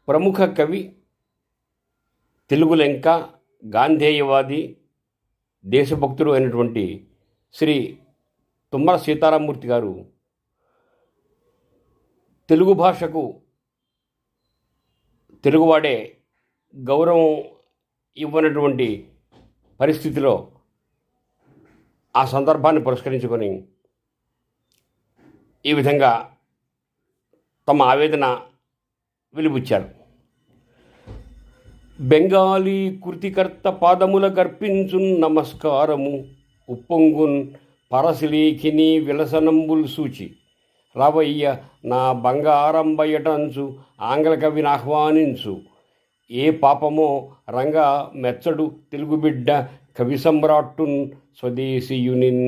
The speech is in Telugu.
ప్రముఖ కవి, తెలుగు లెంక, గాంధేయవాది, దేశభక్తుడు అయినటువంటి శ్రీ తుమ్మల సీతారామమూర్తి గారు తెలుగు భాషకు తెలుగువాడే గౌరవం ఇవ్వనటువంటి పరిస్థితిలో ఆ సందర్భాన్ని పురస్కరించుకొని ఈ విధంగా తమ ఆవేదన వెలిబుచ్చారు. బెంగాలీ కృతికర్త పాదముల గర్పించున్ నమస్కారము ఉప్పొంగున్ పరశిలేఖిని విలసనంబుల్ సూచి రావయ్య నా బంగారం బయటంచు ఆంగ్ల కవిని ఆహ్వానించు ఏ పాపమో రంగా మెచ్చడు తెలుగు బిడ్డ కవి సమ్రాట్టున్ స్వదేశీయునిన్.